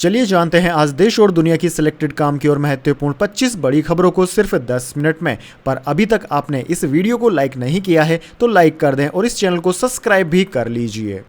चलिए जानते हैं आज देश और दुनिया की सिलेक्टेड काम की और महत्वपूर्ण 25 बड़ी खबरों को सिर्फ 10 मिनट में। पर अभी तक आपने इस वीडियो को लाइक नहीं किया है तो लाइक कर दें और इस चैनल को सब्सक्राइब भी कर लीजिए।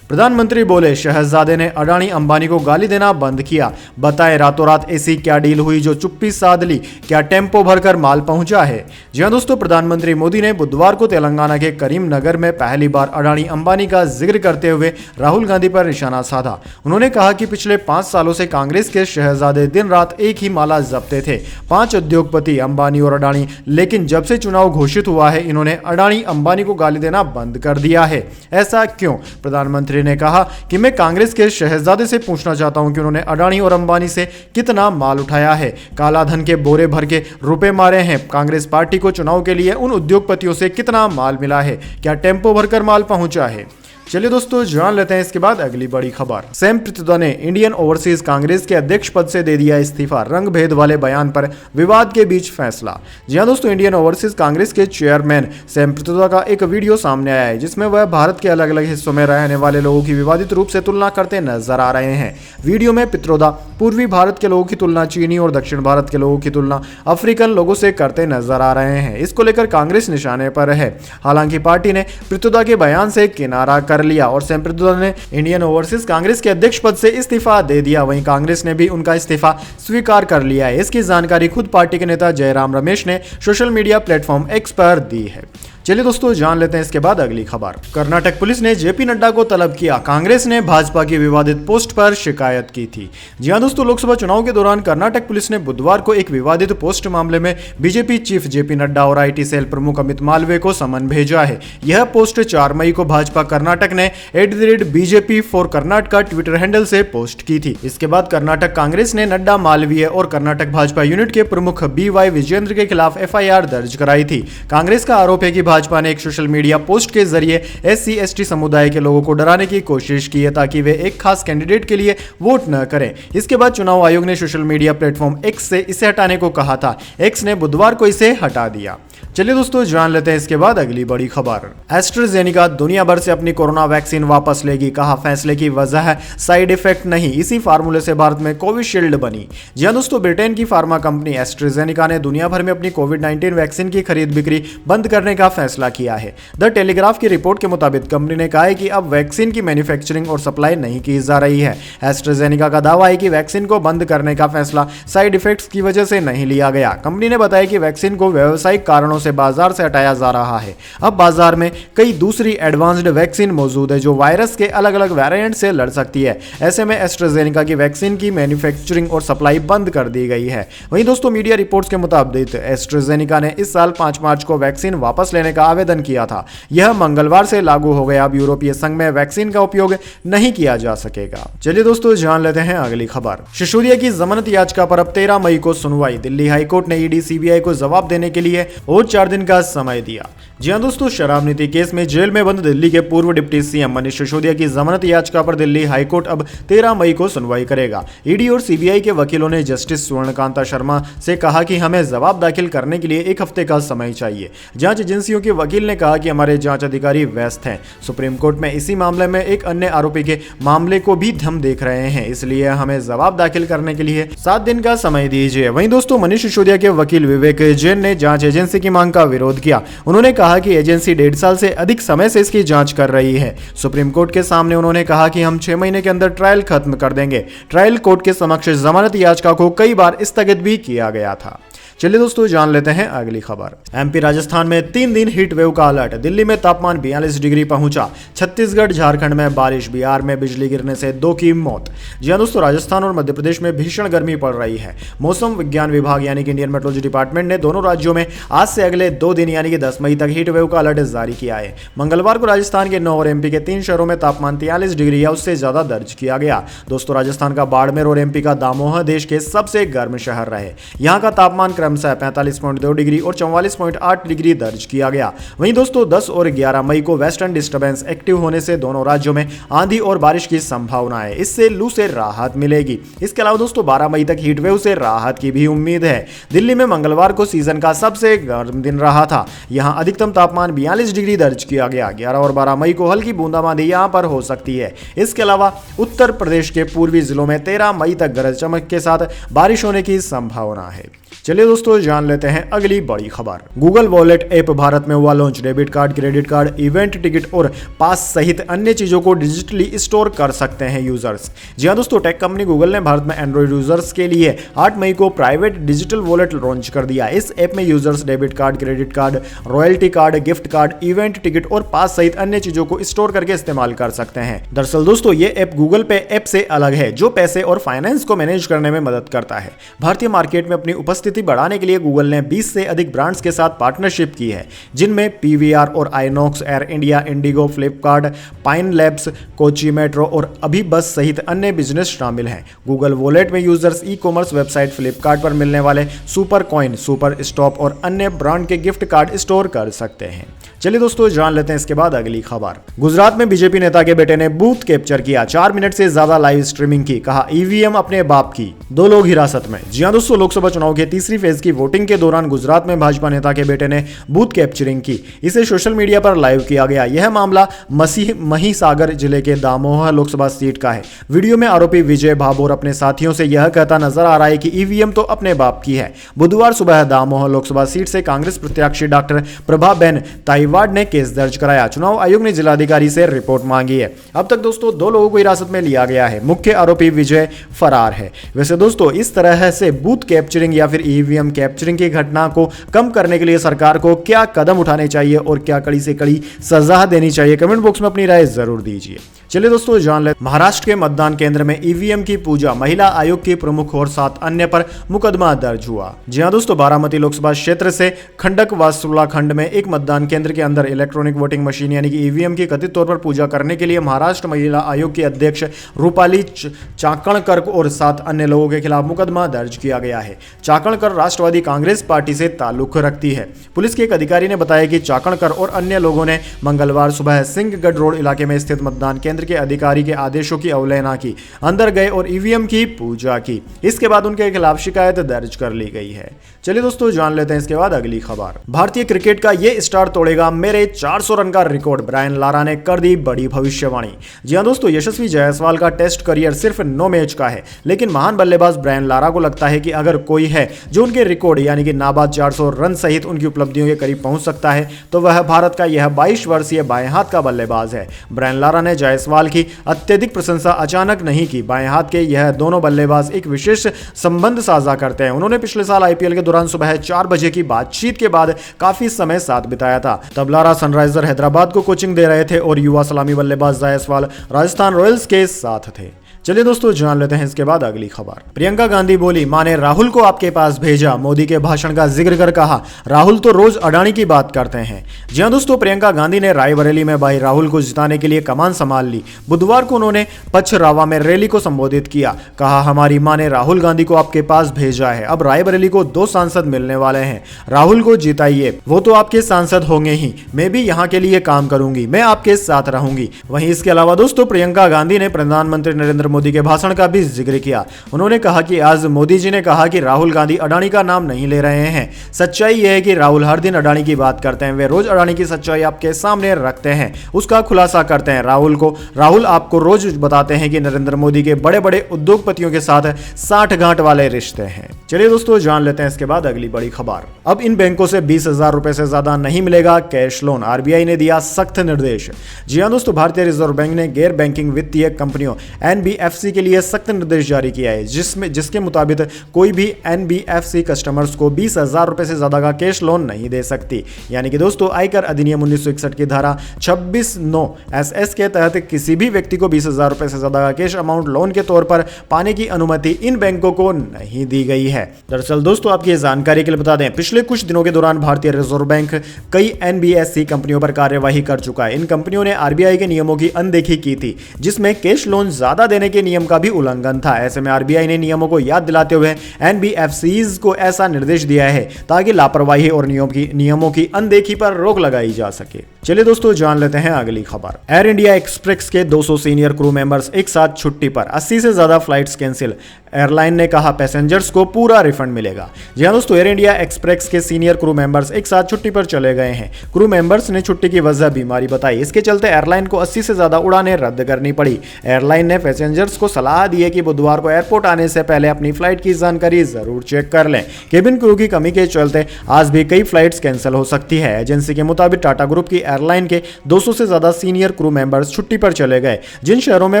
प्रधानमंत्री बोले शहजादे ने अडानी अंबानी को गाली देना बंद किया। बताएं रातों रात ऐसी क्या डील हुई जो चुप्पी साध ली, क्या टेम्पो भरकर माल पहुंचा है। जी हां दोस्तों, प्रधानमंत्री मोदी ने बुधवार को तेलंगाना के करीमनगर में पहली बार अडानी अंबानी का जिक्र करते हुए राहुल गांधी पर निशाना साधा। उन्होंने कहा कि पिछले 5 सालों से कांग्रेस के शहजादे दिन रात एक ही माला जपते थे, 5 उद्योगपति अंबानी और अडानी। लेकिन जब से चुनाव घोषित हुआ है इन्होंने अडानी अंबानी को गाली देना बंद कर दिया है। ऐसा क्यों? प्रधानमंत्री ने कहा कि मैं कांग्रेस के शहजादे से पूछना चाहता हूं कि उन्होंने अडानी और अंबानी से कितना माल उठाया है, काला धन के बोरे भर के रुपए मारे हैं। कांग्रेस पार्टी को चुनाव के लिए उन उद्योगपतियों से कितना माल मिला है, क्या टेम्पो भरकर माल पहुंचा है। चलिए दोस्तों जान लेते हैं इसके बाद अगली बड़ी खबर। सैम पित्रोदा ने इंडियन ओवरसीज कांग्रेस के अध्यक्ष पद से दे दिया इस्तीफा, रंग भेद वाले बयान पर विवाद के बीच फैसला। जी हां दोस्तों, इंडियन ओवरसीज कांग्रेस के चेयरमैन सैम पित्रोदा का एक वीडियो सामने आया है जिसमें वह भारत के अलग अलग हिस्सों में रहने वाले लोगों की विवादित रूप से तुलना करते नजर आ रहे हैं। वीडियो में पित्रोदा पूर्वी भारत के लोगों की तुलना चीनी और दक्षिण भारत के लोगों की तुलना अफ्रीकन लोगों से करते नजर आ रहे हैं। इसको लेकर कांग्रेस निशाने पर है। हालांकि पार्टी ने पित्रोदा के बयान से किनारा कर लिया और सैम पित्रोदा ने इंडियन ओवरसीज कांग्रेस के अध्यक्ष पद से इस्तीफा दे दिया। वहीं कांग्रेस ने भी उनका इस्तीफा स्वीकार कर लिया है। इसकी जानकारी खुद पार्टी के नेता जयराम रमेश ने सोशल मीडिया प्लेटफॉर्म एक्स पर दी है। चलिए दोस्तों जान लेते हैं इसके बाद अगली खबर। कर्नाटक पुलिस ने जेपी नड्डा को तलब किया। कांग्रेस ने भाजपा की विवादित पोस्ट पर शिकायत की थी। जी हां दोस्तों, लोकसभा चुनाव के दौरान कर्नाटक पुलिस ने बुधवार को एक विवादित पोस्ट मामले में बीजेपी चीफ जेपी नड्डा और आईटी सेल प्रमुख अमित मालवीय को समन भेजा है। यह पोस्ट 4 मई को भाजपा कर्नाटक ने @BJP for Karnataka Twitter handle से पोस्ट की थी। इसके बाद कर्नाटक कांग्रेस ने नड्डा, मालवीय और कर्नाटक भाजपा यूनिट के प्रमुख BY विजेंद्र के खिलाफ FIR दर्ज कराई थी। कांग्रेस का आरोप है कि भाजपा ने एक सोशल मीडिया पोस्ट के जरिए SC/ST समुदाय के लोगों को डराने की कोशिश की है ताकि वे एक खास कैंडिडेट के लिए वोट न करें। इसके बाद चुनाव आयोग ने सोशल मीडिया प्लेटफॉर्म X से इसे हटाने को कहा था। X ने बुधवार को इसे हटा दिया। चलिए दोस्तों जान लेते हैं इसके बाद अगली बड़ी खबर। एस्ट्राजेनेका दुनिया भर से अपनी कोरोना वैक्सीन वापस लेगी। कहा फैसले की वजह है साइड इफेक्ट नहीं, इसी फार्मूले से भारत में कोविशील्ड बनी। जी हां दोस्तों, ब्रिटेन की फार्मा कंपनी एस्ट्राजेनेका ने दुनिया भर में अपनी कोविड-19 वैक्सीन की खरीद बिक्री बंद करने का फैसला किया है। द टेलीग्राफ की रिपोर्ट के मुताबिक कंपनी ने कहा है कि अब वैक्सीन की मैन्युफैक्चरिंग और सप्लाई नहीं की जा रही है। एस्ट्राजेनेका का दावा है कि वैक्सीन को बंद करने का फैसला साइड इफेक्ट्स की वजह से नहीं लिया गया। कंपनी ने बताया कि वैक्सीन को व्यावसायिक कारणों से बाजार से हटाया जा रहा है। अब बाजार में कई दूसरी एडवांस्ड वैक्सीन मौजूद है जो वायरस के अलग अलग वेरिएंट से लड़ सकती है। ऐसे में एस्ट्राजेनेका की वैक्सीन की मैन्युफैक्चरिंग और सप्लाई बंद कर दी गई है। वहीं दोस्तों, मीडिया रिपोर्ट्स के मुताबिक एस्ट्राजेनेका ने इस साल 5 मार्च को वैक्सीन वापस लेने का आवेदन किया था। यह मंगलवार से लागू हो गया। अब यूरोपीय संघ में वैक्सीन का उपयोग नहीं किया जा सकेगा। चलिए दोस्तों जान लेते हैं अगली खबर। सिसोदिया की जमानत याचिका पर अब 13 मई को सुनवाई। दिल्ली हाईकोर्ट ने ED CBI को जवाब देने के लिए और 4 दिन का समय दिया। जी हां दोस्तों, शराब नीति केस में जेल में बंद दिल्ली के पूर्व डिप्टी CM मनीष सिसोदिया की जमानत याचिका पर दिल्ली हाईकोर्ट अब 13 मई को सुनवाई करेगा। ED और CBI के वकीलों ने जस्टिस स्वर्णकांता शर्मा से कहा कि हमें जवाब दाखिल करने के लिए 1 हफ्ते का समय चाहिए। जांच एजेंसियों के वकील ने कहा कि हमारे जांच अधिकारी व्यस्त हैं। सुप्रीम कोर्ट में इसी मामले में एक अन्य आरोपी के मामले को भी हम देख रहे हैं, इसलिए हमें जवाब दाखिल करने के लिए 7 दिन का समय दीजिए। वहीं दोस्तों, मनीष सिसोदिया के वकील विवेक जैन ने जांच एजेंसी की मांग का विरोध किया। उन्होंने कहा कि एजेंसी 1.5 साल से अधिक समय से इसकी जांच कर रही है। सुप्रीम कोर्ट के सामने उन्होंने कहा कि हम 6 महीने के अंदर ट्रायल खत्म कर देंगे। ट्रायल कोर्ट के समक्ष जमानत याचिका को कई बार स्थगित भी किया गया था। चलिए दोस्तों जान लेते हैं अगली खबर। MP राजस्थान में 3 दिन हीट वेव का अलर्ट। दिल्ली में तापमान 42 डिग्री पहुंचा। छत्तीसगढ़ झारखंड में बारिश। बिहार में बिजली गिरने से 2 की मौत। जी हां दोस्तों, राजस्थान और मध्य प्रदेश में भीषण गर्मी पड़ रही है। मौसम विज्ञान विभाग यानी कि इंडियन मेट्रोलॉजी डिपार्टमेंट ने दोनों राज्यों में आज से अगले 2 दिन यानी कि 10 मई तक हीट वेव का अलर्ट जारी किया है। मंगलवार को राजस्थान के 9 और MP के 3 शहरों में तापमान 43 डिग्री या उससे ज्यादा दर्ज किया गया। दोस्तों, राजस्थान का बाड़मेर और MP का दामोह देश के सबसे गर्म शहर रहे। यहाँ का तापमान क्रम क्रमशः 45.2 डिग्री और 44.8 डिग्री दर्ज किया गया। वहीं दोस्तों 10 और 11 मई को वेस्टर्न डिस्टर्बेंस एक्टिव होने से दोनों राज्यों में आंधी और बारिश की संभावना है। इससे लू से राहत मिलेगी। इसके अलावा दोस्तों 12 मई तक हीट वेव से राहत की भी उम्मीद है। दिल्ली में मंगलवार को सीजन का सबसे गर्म दिन रहा था। यहां अधिकतम तापमान 42 डिग्री दर्ज किया गया। 11 और 12 मई को हल्की बूंदाबांदी यहां पर हो सकती है। इसके अलावा उत्तर प्रदेश के पूर्वी जिलों में 13 मई तक गरज चमक के साथ बारिश होने की संभावना है। चलिए दोस्तों जान लेते हैं अगली बड़ी खबर। गूगल वॉलेट ऐप भारत में हुआ launch. Debit card, credit card, event ticket और पास सहित अन्य चीजों को डिजिटली स्टोर कर सकते हैं यूजर्स। जी हां दोस्तों, टेक कंपनी गूगल ने भारत में एंड्रॉइड यूजर्स के लिए 8 मई को प्राइवेट डिजिटल वॉलेट लॉन्च कर दिया। इस ऐप में users debit card, credit card, royalty card, gift card, event ticket और पास सहित अन्य चीजों को स्टोर करके इस्तेमाल कर सकते हैं। दरअसल दोस्तों ये ऐप गूगल पे ऐप से अलग है, जो पैसे और फाइनेंस को मैनेज करने में मदद करता है। भारतीय मार्केट में अपनी उपस्थिति बढ़ाने के लिए गूगल ने 20 से अधिक ब्रांड्स के साथ पार्टनरशिप की है, जिनमें पीवीआर और INOX, air India, Indigo, Flipkart, pine labs, Kochi metro और अभी बस सहित अन्य बिजनेस शामिल हैं। गूगल वॉलेट में users e commerce website Flipkart पर मिलने वाले सुपर कॉइन, सुपर स्टॉप और अन्य ब्रांड के गिफ्ट कार्ड स्टोर कर सकते हैं। चलिए दोस्तों जान लेते हैं इसके बाद अगली खबर। गुजरात में बीजेपी नेता के बेटे ने बूथ कैप्चर किया, 4 मिनट से ज्यादा लाइव स्ट्रीमिंग की, कहा ईवीएम अपने बाप की, 2 लोग हिरासत में। जी हां दोस्तों, लोकसभा चुनाव के तीसरी फेज की वोटिंग के दौरान गुजरात में भाजपा नेता के बेटे ने बूथ कैप्चरिंग की। इसे सोशल मीडिया पर लाइव किया गया। यह मामला महिसागर जिले के दामोह लोकसभा सीट का है। वीडियो में आरोपी विजय भाभोर अपने साथियों से यह कहता नजर आ रहा है कि ईवीएम तो अपने बाप की है। बुधवार सुबह दामोह लोकसभा सीट से कांग्रेस प्रत्याशी डॉक्टर प्रभाबेन ताइवाड़ ने केस दर्ज कराया। चुनाव आयोग ने जिलाधिकारी से रिपोर्ट मांगी है। अब तक दोस्तों 2 लोगों को हिरासत में लिया गया है। मुख्य आरोपी विजय फरार है। वैसे दोस्तों इस तरह से बूथ कैप्चरिंग या फिर ईवीएम कैप्चरिंग की घटना को कम करने के लिए सरकार को क्या कदम उठाने चाहिए और क्या कड़ी से कड़ी सजा देनी चाहिए, कमेंट बॉक्स में अपनी राय जरूर दीजिए। चलिए दोस्तों जान ले, महाराष्ट्र के मतदान केंद्र में ईवीएम की पूजा, महिला आयोग की प्रमुख और 7 अन्य पर मुकदमा दर्ज हुआ। जी हां दोस्तों, बारामती लोकसभा क्षेत्र से खंडक वासुला खंड में एक मतदान केंद्र के अंदर इलेक्ट्रॉनिक वोटिंग मशीन यानी कि ईवीएम की कथित तौर पर पूजा करने के लिए महाराष्ट्र महिला आयोग की अध्यक्ष रूपाली चाकणकर और 7 अन्य लोगों के खिलाफ मुकदमा दर्ज किया गया है। चाकणकर राष्ट्रवादी कांग्रेस पार्टी से ताल्लुक रखती है। पुलिस के एक अधिकारी ने बताया कि चाकणकर और अन्य लोगों ने मंगलवार सुबह सिंहगढ़ रोड इलाके में स्थित मतदान केंद्र के अधिकारी के आदेशों की अवहेलना की, अंदर गए और ईवीएम की पूजा की। इसके बाद उनके खिलाफ शिकायत दर्ज कर ली गई है। चलिए दोस्तों जान लेते हैं इसके बाद अगली खबर। भारतीय क्रिकेट का ये स्टार तोड़ेगा मेरे 400 रन का रिकॉर्ड, ब्रायन लारा ने कर दी बड़ी भविष्यवाणी। जी हां दोस्तों, यशस्वी जायसवाल का टेस्ट करियर सिर्फ 9 मैच का है, लेकिन महान बल्लेबाज ब्रायन लारा को लगता है कि अगर कोई है जो उनके रिकॉर्ड यानी कि नाबाद 400 रन सहित उनकी उपलब्धियों के करीब पहुंच सकता है, तो वह भारत का यह 22 वर्षीय बाएं हाथ का बल्लेबाज है। ब्रायन लारा ने जायसवाल की अत्यधिक प्रशंसा अचानक नहीं की। बाएं हाथ के यह दोनों बल्लेबाज एक विशेष संबंध साझा करते हैं। उन्होंने पिछले साल आईपीएल के दौरान सुबह 4 बजे की बातचीत के बाद काफी समय साथ बिताया था। तब लारा सनराइजर हैदराबाद को कोचिंग दे रहे थे और युवा सलामी बल्लेबाज जायसवाल राजस्थान रॉयल्स के साथ थे। चलिए दोस्तों जान लेते हैं इसके बाद अगली खबर। प्रियंका गांधी बोली, मां ने राहुल को आपके पास भेजा, मोदी के भाषण का जिक्र कर कहा राहुल तो रोज अडानी की बात करते हैं। जी हां दोस्तों, प्रियंका गांधी ने रायबरेली में भाई राहुल को जिताने के लिए कमान संभाल ली। बुधवार को उन्होंने पचरावा में रैली को संबोधित किया। कहा हमारी मां ने राहुल गांधी को आपके पास भेजा है। अब रायबरेली को 2 सांसद मिलने वाले हैं। राहुल को जिताइए, वो तो आपके सांसद होंगे ही। मैं भी यहाँ के लिए काम करूंगी, मैं आपके साथ रहूंगी। वहीं इसके अलावा दोस्तों प्रियंका गांधी ने प्रधानमंत्री नरेंद्र मोदी के भाषण का भी जिक्र किया। उन्होंने कहा कि आज मोदी जी ने कहा कि राहुल गांधी अडानी का नाम नहीं ले रहे हैं। सच्चाई यह है कि राहुल हर दिन अडानी की बात करते हैं। वे रोज अडानी की सच्चाई आपके सामने रखते हैं, उसका खुलासा करते हैं। राहुल आपको रोज बताते हैं कि नरेंद्र मोदी के बड़े बड़े उद्योगपतियों के साथ 60 गांठ वाले रिश्ते हैं। चलिए दोस्तों जान लेते हैं इसके बाद अगली बड़ी खबर। अब इन बैंकों से 20,000 रुपए से ज्यादा नहीं मिलेगा कैश लोन, आरबीआई ने दिया सख्त निर्देश। जी हां दोस्तों, भारतीय रिजर्व बैंक ने गैर बैंकिंग वित्तीय कंपनियों एनबीएफसी के लिए सख्त निर्देश जारी किया है, जिसके मुताबिक कोई भी एनबीएफसी कस्टमर्स को 20,000 रुपए से ज्यादा का कैश लोन नहीं दे सकती। यानी कि दोस्तों आयकर अधिनियम 1961 की धारा 26(9) SS के तहत किसी भी व्यक्ति को 20,000 रुपए से ज्यादा का कैश अमाउंट लोन के तौर पर पाने की अनुमति इन बैंकों को नहीं दी गई है। दरअसल दोस्तों आपकी जानकारी के लिए बता दें, पिछले कुछ दिनों के दौरान भारतीय रिजर्व बैंक कई एनबीएफसी कंपनियों पर कार्यवाही कर चुका है। इन कंपनियों ने आरबीआई के नियमों की अनदेखी की थी, जिसमें कैश लोन ज्यादा देने के नियम का भी उल्लंघन था। ऐसे में आरबीआई ने नियमों को याद दिलाते हुए एनबीएफसीज को ऐसा निर्देश दिया है ताकि लापरवाही और नियमों की अनदेखी पर रोक लगाई जा सके। चलिए दोस्तों, जान लेते हैं अगली खबर। एयर इंडिया एक्सप्रेस के 200 सीनियर क्रू मेंबर्स एक साथ छुट्टी पर, 80 से ज्यादा फ्लाइट्स कैंसिल। एयरलाइन ने कहा पैसेंजर्स को पूरा रिफंड मिलेगा। जी हां दोस्तों, एयर इंडिया एक्सप्रेस के सीनियर क्रू मेंबर्स एक साथ छुट्टी पर चले गए हैं। क्रू मेंबर्स ने छुट्टी की वजह बीमारी बताई। इसके चलते एयरलाइन को 80 से ज्यादा उड़ानें रद्द करनी पड़ी। एयरलाइन ने पैसेंजर्स को सलाह दी है कि बुधवार को एयरपोर्ट आने से पहले अपनी फ्लाइट की जानकारी जरूर चेक कर लें। केबिन क्रू की कमी के चलते आज भी कई फ्लाइट्स कैंसिल हो सकती है। एजेंसी के मुताबिक टाटा ग्रुप की एयरलाइन के 200 से ज्यादा सीनियर क्रू मेंबर्स छुट्टी पर चले गए। जिन शहरों में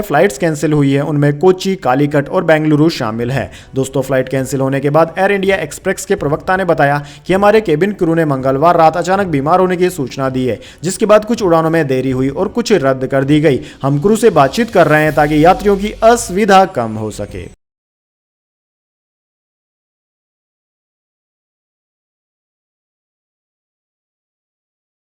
फ्लाइट्स कैंसिल हुई है उनमें कोच्चि, कालीकट और बेंगलुरु शामिल है। दोस्तों, फ्लाइट कैंसिल होने के बाद एयर इंडिया एक्सप्रेस के प्रवक्ता ने बताया कि हमारे केबिन क्रू ने मंगलवार रात अचानक बीमार होने की सूचना दी है, जिसके बाद कुछ उड़ानों में देरी हुई और कुछ रद्द कर दी गई। हम क्रू से बातचीत कर रहे हैं ताकि यात्रियों की असुविधा कम हो सके।